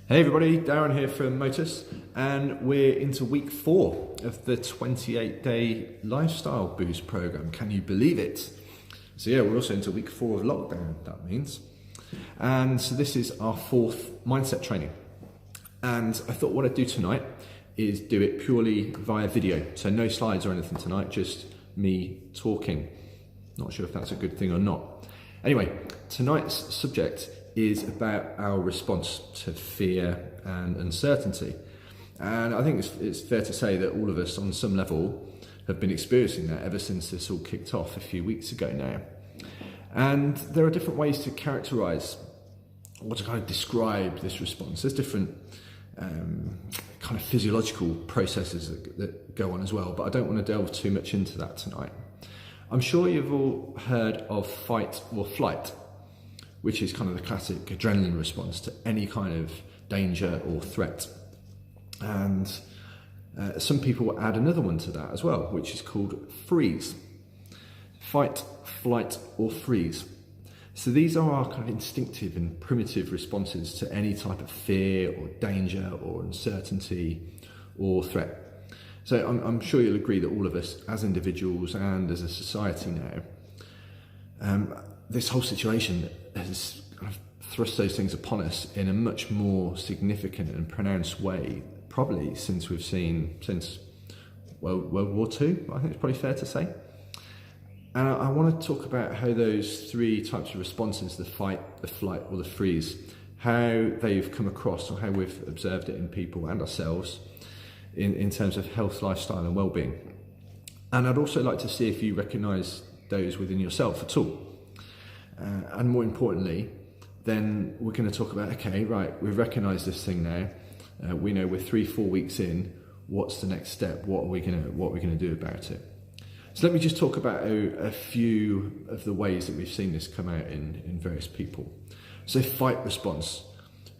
Hey everybody, Darren here from Motus, and we're into week 4 of the 28-day lifestyle boost program. Can you believe it? So yeah, we're also into week 4 of lockdown, that means. And so this is our 4th mindset training. And I thought what I'd do tonight is do it purely via video. So no slides or anything tonight, just me talking. Not sure if that's a good thing or not. Anyway, tonight's subject is about our response to fear and uncertainty. And I think it's fair to say that all of us on some level have been experiencing that ever since this all kicked off a few weeks ago now. And there are different ways to characterize or to kind of describe this response. There's different kind of physiological processes that go on as well, but I don't want to delve too much into that tonight. I'm sure you've all heard of fight or flight, which is kind of the classic adrenaline response to any kind of danger or threat. And some people add another one to that as well, which is called freeze. Fight, flight, or freeze. So these are our kind of instinctive and primitive responses to any type of fear or danger or uncertainty or threat. So I'm sure you'll agree that all of us as individuals and as a society now, this whole situation has kind of thrust those things upon us in a much more significant and pronounced way, probably since World War II, I think it's probably fair to say. And I want to talk about how those 3 types of responses, the fight, the flight, or the freeze, how they've come across or how we've observed it in people and ourselves in terms of health, lifestyle, and well-being. And I'd also like to see if you recognise those within yourself at all. And more importantly, then we're going to talk about, okay, right, we've recognised this thing now. We know we're 3-4 weeks in. What's the next step? What are we going to do about it? So let me just talk about a few of the ways that we've seen this come out in various people. So fight response.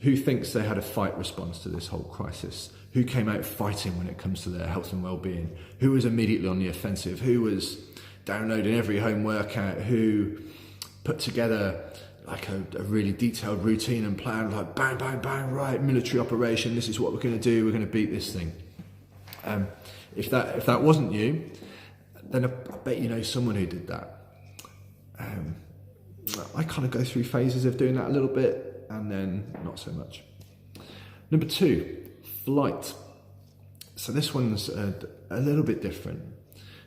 Who thinks they had a fight response to this whole crisis? Who came out fighting when it comes to their health and well-being? Who was immediately on the offensive? Who was downloading every home workout? Who put together like a really detailed routine and plan, like bang, bang, bang, right, military operation, this is what we're going to do, we're going to beat this thing. If that wasn't you, then I bet you know someone who did that. I kind of go through phases of doing that a little bit and then not so much. Number 2, flight. So this one's a little bit different.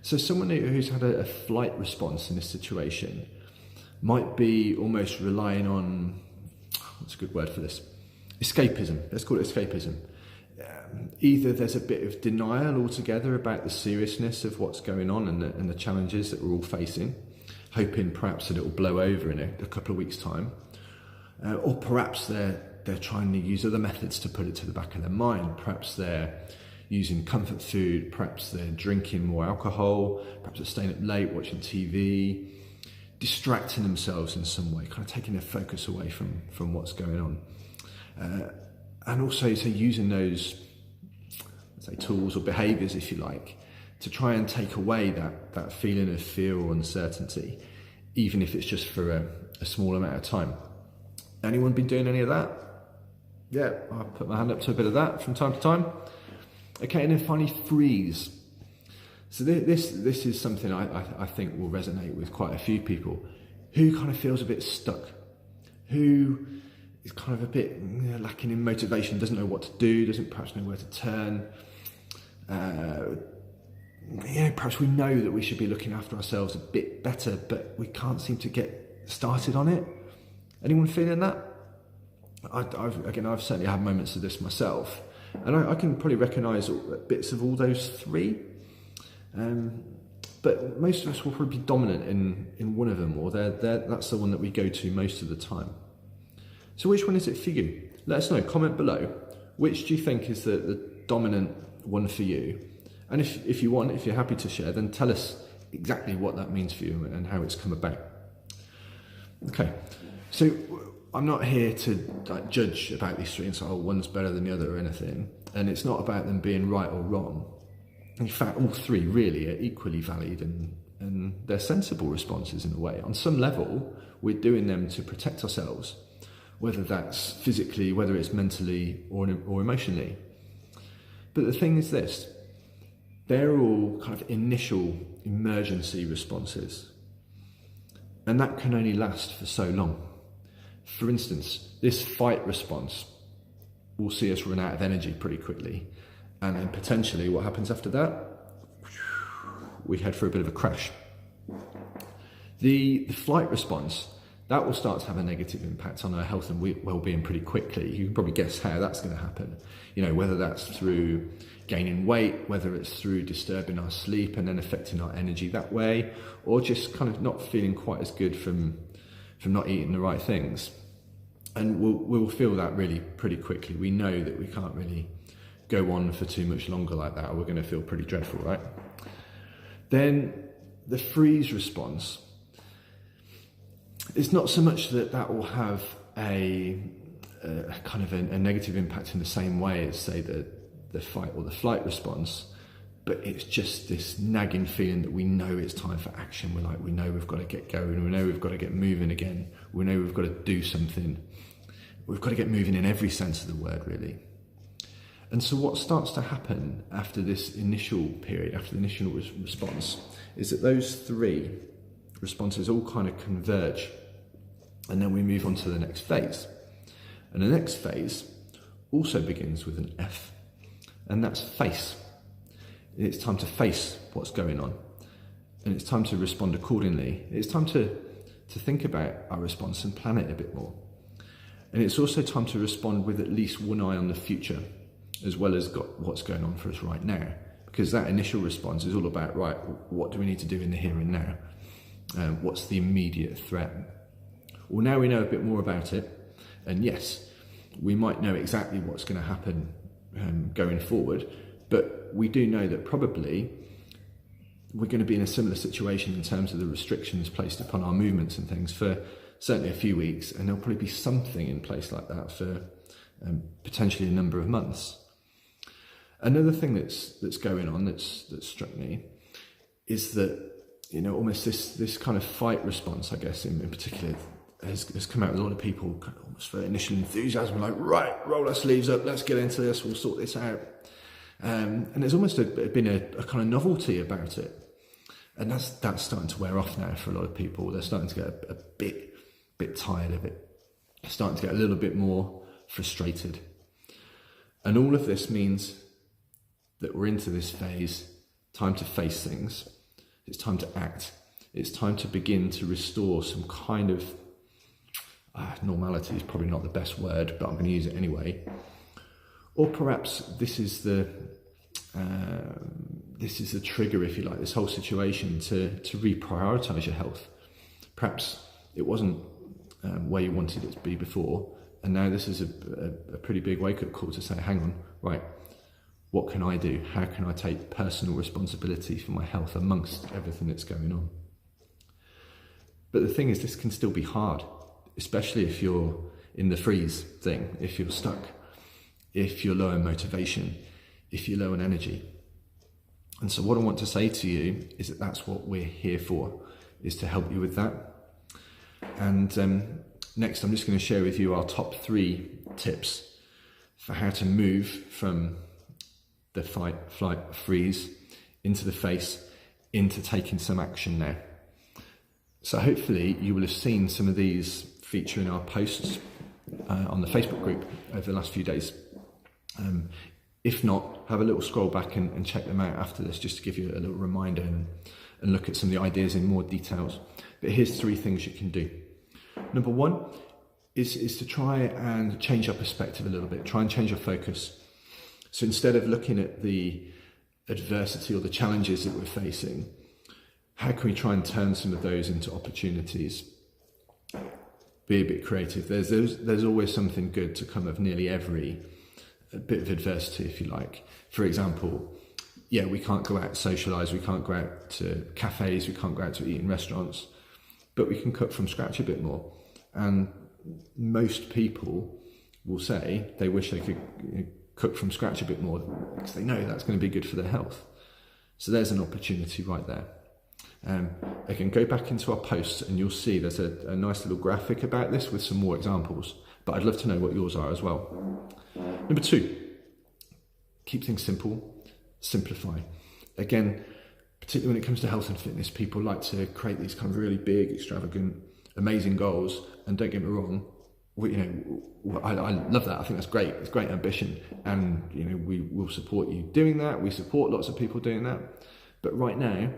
So someone who's had a flight response in this situation might be almost relying on, what's a good word for this? Escapism. Let's call it escapism. Either there's a bit of denial altogether about the seriousness of what's going on and the challenges that we're all facing, hoping perhaps that it will blow over in a couple of weeks' time, or perhaps they're trying to use other methods to put it to the back of their mind. Perhaps they're using comfort food, perhaps they're drinking more alcohol, perhaps they're staying up late watching TV, distracting themselves in some way, kind of taking their focus away from what's going on. And also so using those, say, tools or behaviours, if you like, to try and take away that feeling of fear or uncertainty, even if it's just for a small amount of time. Anyone been doing any of that? Yeah, I'll put my hand up to a bit of that from time to time. Okay, and then finally, freeze. So this is something I think will resonate with quite a few people. Who kind of feels a bit stuck? Who is kind of a bit lacking in motivation, doesn't know what to do, doesn't perhaps know where to turn. Perhaps we know that we should be looking after ourselves a bit better, but we can't seem to get started on it. Anyone feeling that? I've certainly had moments of this myself, and I can probably recognise bits of all those 3. But most of us will probably be dominant in one of them, or that's the one that we go to most of the time. So which one is it for you? Let us know, comment below. Which do you think is the dominant one for you? And if you're happy to share, then tell us exactly what that means for you and how it's come about. Okay, so I'm not here to judge about these 3 and say, one's better than the other or anything. And it's not about them being right or wrong. In fact, all 3 really are equally valid and they're sensible responses in a way. On some level, we're doing them to protect ourselves whether that's physically, whether it's mentally or emotionally. But the thing is this, they're all kind of initial emergency responses. And that can only last for so long. For instance, this fight response will see us run out of energy pretty quickly. And then potentially what happens after that? We head for a bit of a crash. The flight response, that will start to have a negative impact on our health and well-being pretty quickly. You can probably guess how that's going to happen. You know, whether that's through gaining weight, whether it's through disturbing our sleep and then affecting our energy that way, or just kind of not feeling quite as good from not eating the right things. And we'll feel that really pretty quickly. We know that we can't really go on for too much longer like that, or we're going to feel pretty dreadful, right? Then the freeze response, it's not so much that will have a kind of a negative impact in the same way as, say, the fight or the flight response, but it's just this nagging feeling that we know it's time for action. We know we've got to get going, we know we've got to get moving again, we know we've got to do something. We've got to get moving in every sense of the word, really. And so what starts to happen after this initial period, after the initial response, is that those three responses all kind of converge, and then we move on to the next phase. And the next phase also begins with an F, and that's face. It's time to face what's going on, and it's time to respond accordingly. It's time to think about our response and plan it a bit more. And it's also time to respond with at least one eye on the future, as well as what's going on for us right now. Because that initial response is all about, right, what do we need to do in the here and now? What's the immediate threat? Well, now we know a bit more about it. And yes, we might know exactly what's going to happen going forward, but we do know that probably we're going to be in a similar situation in terms of the restrictions placed upon our movements and things for certainly a few weeks, and there'll probably be something in place like that for potentially a number of months. Another thing that's going on that's struck me is that, you know, almost this kind of fight response, I guess, in particular, has come out with a lot of people kind of almost for initial enthusiasm, like, right, roll our sleeves up, let's get into this, we'll sort this out. And there's almost been a kind of novelty about it. And that's starting to wear off now for a lot of people. They're starting to get a bit tired of it. They're starting to get a little bit more frustrated. And all of this means that we're into this phase, time to face things. It's time to act. It's time to begin to restore some kind of normality is probably not the best word, but I'm going to use it anyway. Or perhaps this is the trigger, if you like, this whole situation to reprioritize your health. Perhaps it wasn't where you wanted it to be before, and now this is a pretty big wake-up call to say, hang on, right, what can I do? How can I take personal responsibility for my health amongst everything that's going on? But the thing is, this can still be hard, especially if you're in the freeze thing, if you're stuck, if you're low in motivation, if you're low in energy. And so what I want to say to you is that that's what we're here for, is to help you with that. And next, I'm just going to share with you our top 3 tips for how to move from the fight, flight, freeze into the face, into taking some action now. So hopefully you will have seen some of these feature in our posts on the Facebook group over the last few days. If not, have a little scroll back and check them out after this, just to give you a little reminder and look at some of the ideas in more details. But here's 3 things you can do. Number 1 is to try and change your perspective a little bit, try and change your focus. So instead of looking at the adversity or the challenges that we're facing, how can we try and turn some of those into opportunities? Be a bit creative. There's always something good to come of nearly every bit of adversity, if you like. For example, yeah, we can't go out and socialise, we can't go out to cafes, we can't go out to eat in restaurants, but we can cook from scratch a bit more. And most people will say they wish they could cook from scratch a bit more because they know that's going to be good for their health. So there's an opportunity right there. Again, go back into our posts and you'll see there's a nice little graphic about this with some more examples. but I'd love to know what yours are as well. Number 2, keep things simple, simplify. Again, particularly when it comes to health and fitness, people like to create these kind of really big, extravagant, amazing goals. And don't get me wrong, I love that. I think that's great. It's great ambition, and we will support you doing that. We support lots of people doing that. But right now,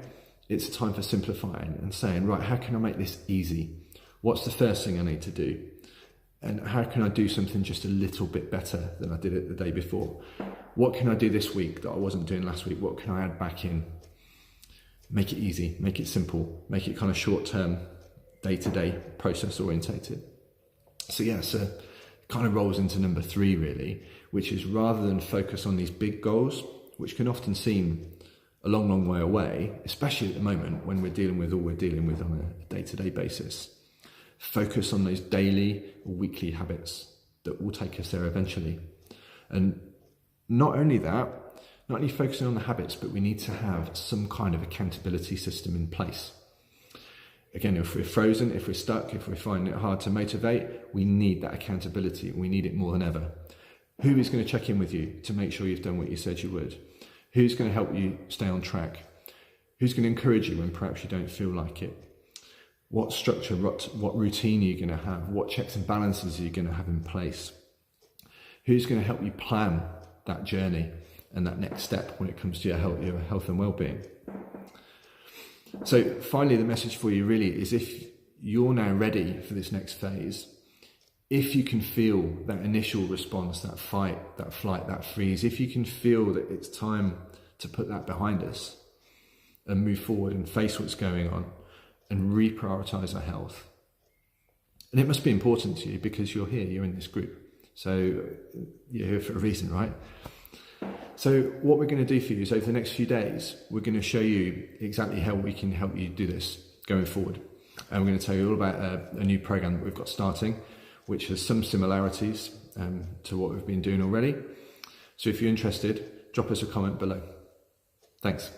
it's a time for simplifying and saying, right, how can I make this easy? What's the first thing I need to do? And how can I do something just a little bit better than I did it the day before? What can I do this week that I wasn't doing last week? What can I add back in? Make it easy, make it simple, make it kind of short-term, day-to-day, process-orientated. So it kind of rolls into number 3 really, which is rather than focus on these big goals, which can often seem a long, long way away, especially at the moment when we're dealing with all we're dealing with on a day-to-day basis, focus on those daily or weekly habits that will take us there eventually. And not only that, not only focusing on the habits, but we need to have some kind of accountability system in place. Again, if we're frozen, if we're stuck, if we're finding it hard to motivate, we need that accountability. We need it more than ever. Who is going to check in with you to make sure you've done what you said you would? Who's going to help you stay on track? Who's going to encourage you when perhaps you don't feel like it? What structure, what routine are you going to have? What checks and balances are you going to have in place? Who's going to help you plan that journey and that next step when it comes to your health and well-being? So finally, the message for you really is, if you're now ready for this next phase, if you can feel that initial response, that fight, that flight, that freeze, if you can feel that it's time to put that behind us and move forward and face what's going on and reprioritize our health. And it must be important to you because you're here, you're in this group. So you're here for a reason, right? So what we're going to do for you is, over the next few days, we're going to show you exactly how we can help you do this going forward. And we're going to tell you all about a new program that we've got starting, which has some similarities to what we've been doing already. So if you're interested, drop us a comment below. Thanks.